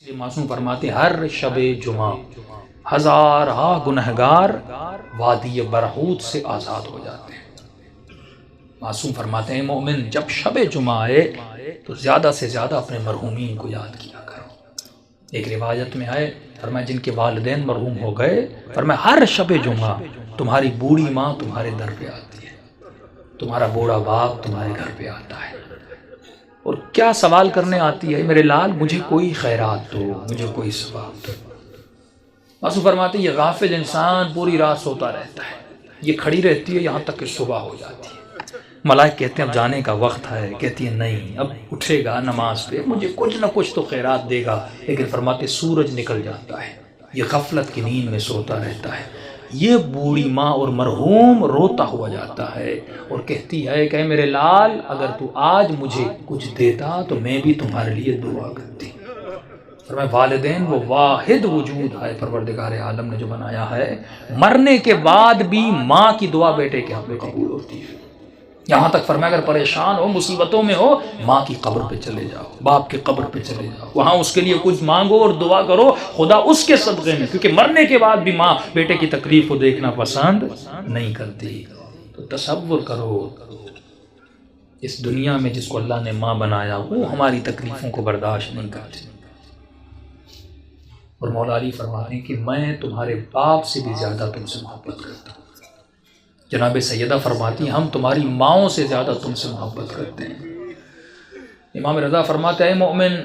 یہ معصوم فرماتے ہر شب جمعہ ہزارہ گنہگار وادی برہوت سے آزاد ہو جاتے ہیں۔ معصوم فرماتے ہیں مومن جب شب جمعہ آئے تو زیادہ سے زیادہ اپنے مرحومین کو یاد کیا کرو۔ ایک روایت میں آئے فرمایا جن کے والدین مرحوم ہو گئے، فرمایا ہر شب جمعہ تمہاری بوڑھی ماں تمہارے در پہ آتی ہے، تمہارا بوڑھا باپ تمہارے گھر پہ آتا ہے اور کیا سوال کرنے آتی ہے، میرے لال مجھے کوئی خیرات دو، مجھے کوئی ثواب دو۔ معصوم فرماتے یہ غافل انسان پوری رات سوتا رہتا ہے، یہ کھڑی رہتی ہے یہاں تک کہ صبح ہو جاتی ہے۔ ملائک کہتے ہیں اب جانے کا وقت ہے، کہتی ہے نہیں اب اٹھے گا نماز پہ، مجھے کچھ نہ کچھ تو خیرات دے گا، لیکن فرماتے سورج نکل جاتا ہے، یہ غفلت کی نیند میں سوتا رہتا ہے۔ یہ بوڑھی ماں اور مرحوم روتا ہوا جاتا ہے اور کہتی ہے کہ میرے لال اگر تو آج مجھے کچھ دیتا تو میں بھی تمہارے لیے دعا کرتی۔ فرمایا والدین وہ واحد وجود ہے پروردگار عالم نے جو بنایا ہے، مرنے کے بعد بھی ماں کی دعا بیٹے کے حق میں قبول ہوتی ہے۔ یہاں تک فرمایا اگر پریشان ہو مصیبتوں میں ہو ماں کی قبر پہ چلے جاؤ، باپ کی قبر پہ چلے جاؤ، وہاں اس کے لیے کچھ مانگو اور دعا کرو، خدا اس کے صدقے میں، کیونکہ مرنے کے بعد بھی ماں بیٹے کی تکلیف کو دیکھنا پسند نہیں کرتی۔ تو تصور کرو اس دنیا میں جس کو اللہ نے ماں بنایا وہ ہماری تکلیفوں کو برداشت نہیں کرتی، اور مولا علی فرماتے ہیں کہ میں تمہارے باپ سے بھی زیادہ تم سے محبت کرتا ہوں۔ جناب سیدہ فرماتی ہیں ہم تمہاری ماؤں سے زیادہ تم سے محبت کرتے ہیں۔ امام رضا فرماتے ہیں مومن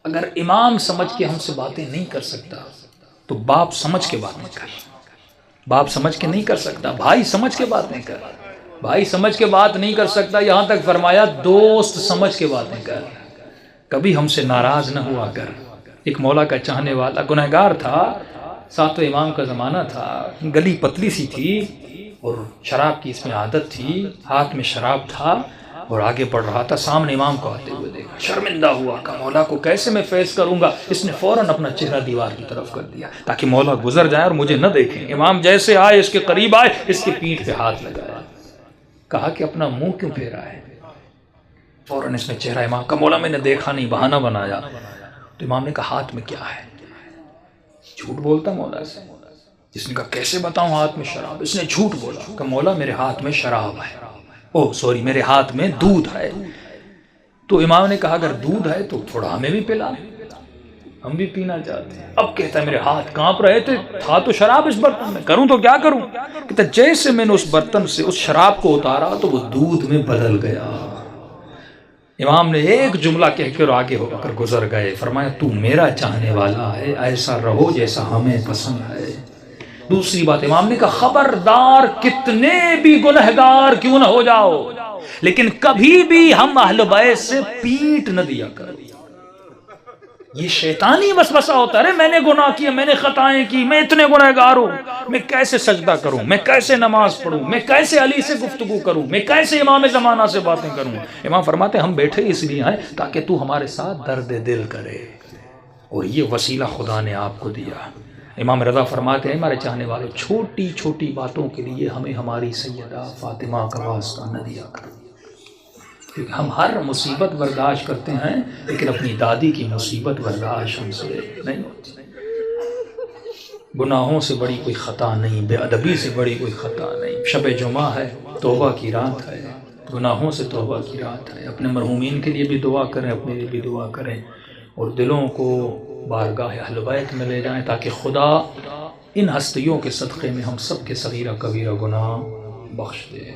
اگر امام سمجھ کے ہم سے باتیں نہیں کر سکتا تو باپ سمجھ کے باتیں کر، باپ سمجھ کے نہیں کر سکتا، بھائی سمجھ کے باتیں کر، بھائی سمجھ کے بات نہیں کر سکتا، یہاں تک فرمایا دوست سمجھ کے باتیں کر، کبھی ہم سے ناراض نہ ہوا کر۔ ایک مولا کا چاہنے والا گنہگار تھا، ساتویں امام کا زمانہ تھا، گلی پتلی سی تھی اور شراب کی اس میں عادت تھی، ہاتھ میں شراب تھا اور آگے بڑھ رہا تھا، سامنے امام کو آتے ہوئے دیکھا، شرمندہ ہوا کہ مولا کو کیسے میں فیس کروں گا۔ اس نے فوراً اپنا چہرہ دیوار کی طرف کر دیا تاکہ مولا گزر جائے اور مجھے نہ دیکھیں۔ امام جیسے آئے اس کے قریب آئے، اس کے پیٹھ پہ ہاتھ لگایا، کہا کہ اپنا منہ کیوں پھیرا ہے؟ فوراً اس نے چہرہ امام کا مولا میں نے دیکھا نہیں، بہانہ بنایا۔ تو امام نے کہا ہاتھ میں کیا ہے؟ جھوٹ بولتا مولا سے؟ جس نے کہا کیسے بتاؤں ہاتھ میں شراب؟ اس نے جھوٹ بولا کہ مولا میرے ہاتھ میں شراب ہے، میرے ہاتھ میں دودھ ہے۔ تو امام نے کہا اگر دودھ ہے تو تھوڑا ہمیں بھی پلا، ہم بھی پینا چاہتے ہیں۔ اب کہتا ہے میرے ہاتھ کانپ رہے تھے، تھا تو شراب اس برتن میں، کروں تو کیا کروں؟ کہتا جیسے میں نے اس برتن سے اس شراب کو اتارا تو وہ دودھ میں بدل گیا۔ امام نے ایک جملہ کہہ کر آگے ہو کر گزر گئے، فرمایا تو میرا چاہنے والا ہے، ایسا رہو جیسا ہمیں پسند ہے۔ دوسری بات امام نے کہا خبردار کتنے بھی گنہگار کیوں نہ ہو جاؤ لیکن کبھی بھی ہم اہل بیت سے پیٹ نہ دیا کرو۔ یہ شیطانی وسوسہ ہوتا ہے، میں نے گناہ کیا، میں نے خطائیں کی، میں اتنے گنہگار ہوں، میں کیسے سجدہ کروں، میں کیسے نماز پڑھوں، میں کیسے علی سے گفتگو کروں، میں کیسے امام زمانہ سے باتیں کروں۔ امام فرماتے ہیں ہم بیٹھے اس لیے ہیں تاکہ تو ہمارے ساتھ درد دل کرے، اور یہ وسیلہ خدا نے آپ کو دیا۔ امام رضا فرماتے ہیں ہمارے چاہنے والوں چھوٹی چھوٹی باتوں کے لیے ہمیں ہماری سیدہ فاطمہ کا واسطہ نہ دیا کرو، کیونکہ ہم ہر مصیبت برداشت کرتے ہیں لیکن اپنی دادی کی مصیبت برداشت ہم سے نہیں ہوتی۔ گناہوں سے بڑی کوئی خطا نہیں، بے ادبی سے بڑی کوئی خطا نہیں۔ شب جمعہ ہے، توبہ کی رات ہے، گناہوں سے توبہ کی رات ہے۔ اپنے مرحومین کے لیے بھی دعا کریں، اپنے لیے بھی دعا کریں، اور دلوں کو بارگاہ اہل بیت میں لے جائیں تاکہ خدا ان ہستیوں کے صدقے میں ہم سب کے صغیرہ کبیرہ گناہ بخش دے۔